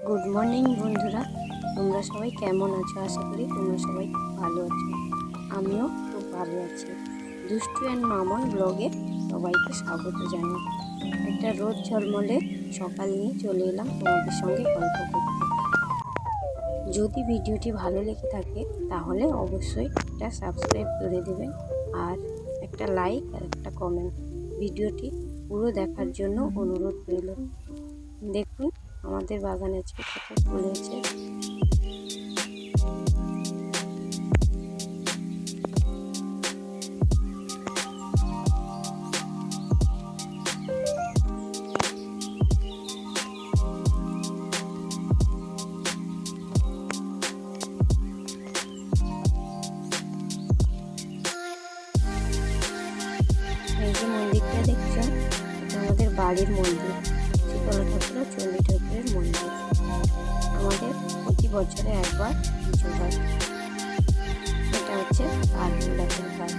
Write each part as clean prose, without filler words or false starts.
Good morning বন্ধুরা, তোমরা সবাই কেমন আছো? আশা করি তোমরা সবাই ভালো আছো। আমিও খুব ভালো আছি। দুষ্টু অ্যান্ড মামন ব্লগে সবাইকে স্বাগত জানাই। একটা রোদ ঝলমলে সকাল নিয়ে চলে এলাম তোমাদের সঙ্গে গল্প করতে। যদি ভিডিওটি ভালো লেগে থাকে তাহলে অবশ্যই একটা সাবস্ক্রাইব করে দেবেন আর একটা লাইক আর একটা কমেন্ট। ভিডিওটি পুরো দেখার জন্য অনুরোধ রইল। দেখুন আমাদের বাগানে আজকে কত ফুল হয়েছে। এই যে মন্দিরটা দেখছো, এটা আমাদের বাড়ির মন্দির, শীতলা ঠাকুর আর চণ্ডী ঠাকুরের মন্দির। আমাদের প্রতি বছরে একবার পুজো হয়। এটা হচ্ছে কার্তিক গাছের গাছ।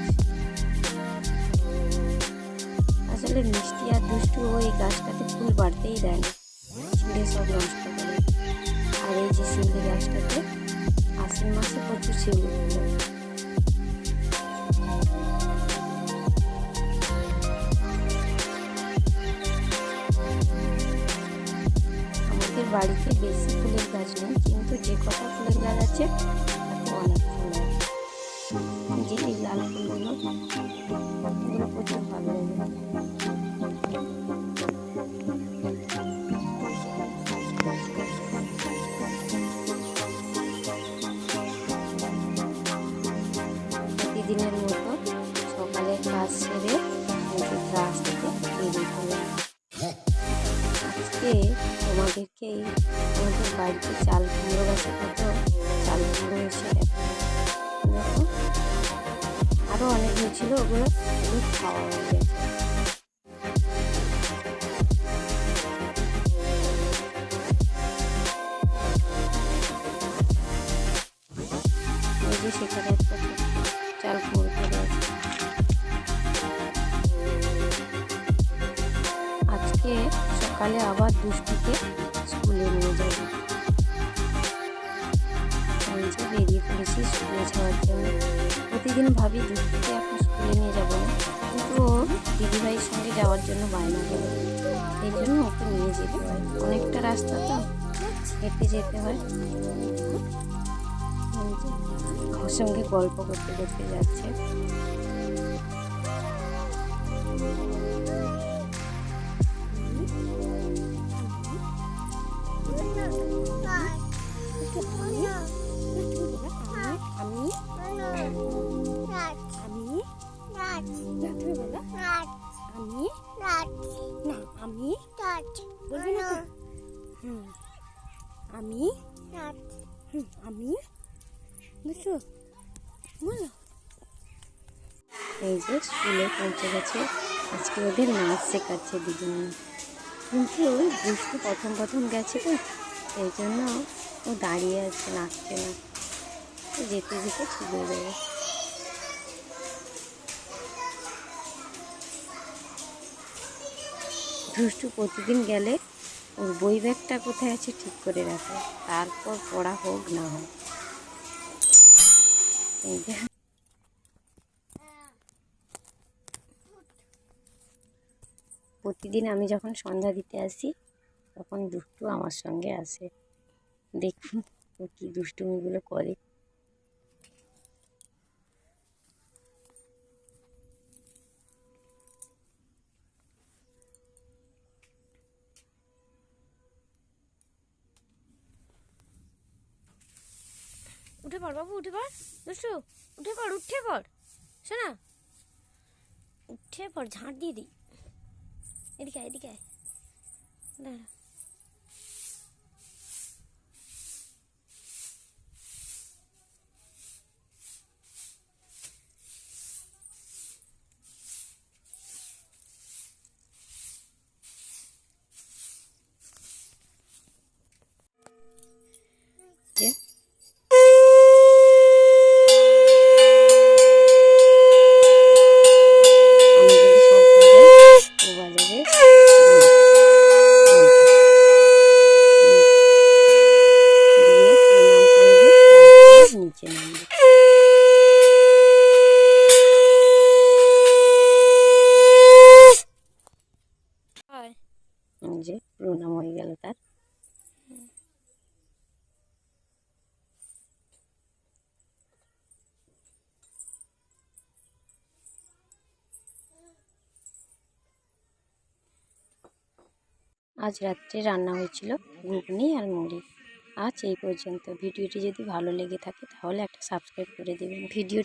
আসলে মিষ্টি আর দুষ্টু ওই গাছটাতে ফুল বাড়তেই দেয় না, ছিঁড়ে সব নষ্ট করে। আর এই যে শিউলি গাছটাতে আশ্বিন মাসে প্রচুর শিউলি ফুল হয়। আমাদের বাড়িতে বেশি ফুলের গাছ নেই, কিন্তু যে কটা ফুলের গাছ আছে তাতে অনেক ফুল হয়। যে এই লাল ফুলগুলো, এগুলো প্রচুর ভালো লাগে। প্রতিদিনের মতো সকালের কাজ সেরে ব্রাশ থেকে বেরিয়ে পড়লাম। আজকে তোমাদেরকে আমাদের বাড়িতে চাল কুমড়ো গাছে কত চাল কুমড়ো এসে দেখো, আরও অনেক হয়েছিল, ওগুলো খাওয়া হয়ে গেছে। এই যে সেখানে একটা চাল কুমড়ো পড়ে আছে। আজকে সকালে আবার দুষ্টুকে স্কুলে নিয়ে যাবো। আমি যে বেরিয়ে পড়েছি স্কুলে যাওয়ার জন্য। প্রতিদিন ভাবি দুষ্টুকে এখন স্কুলে নিয়ে যাবো না, কিন্তু ও দিদিভাইয়ের সঙ্গে যাওয়ার জন্য বায়না করে, এই জন্য ওকে নিয়ে যেতে হয়। অনেকটা রাস্তা তো হেঁটে যেতে হয়। ওর সঙ্গে গল্প করতে করতে যাচ্ছে। এই যে স্কুলে পৌঁছে গেছে। আজকে ওদের নাচ শেখাচ্ছে দুজনে, কিন্তু ওই দুষ্টু প্রথম প্রথম গেছে তো, এই জন্য ও দাঁড়িয়ে আছে, নাচছে না। যেতে যেতে ছুটে দেবে। দুষ্টু প্রতিদিন গেলে ওর বই ব্যাগটা কোথায় আছে ঠিক করে রাখে, তারপর পড়া হোক না হোক। এই যে প্রতিদিন আমি যখন সন্ধ্যা দিতে আসি তখন দুষ্টু আমার সঙ্গে আসে। দেখুন ও কি দুষ্টুমিগুলো করে। উঠে পড় বাবু, উঠে পড় দুষ্টু, উঠে পড়, উঠে পড় শোনা, উঠে পড়, ঝাঁট দিয়ে দিই। এদিকে এদিকে দাঁড়া। আজ রাত্রে রান্না হয়েছিল ঘুগনি আর মুড়ি। আজ এই পর্যন্ত। ভিডিওটি যদি ভালো লেগে থাকে তাহলে একটা সাবস্ক্রাইব করে দেবেন। ভিডিওটি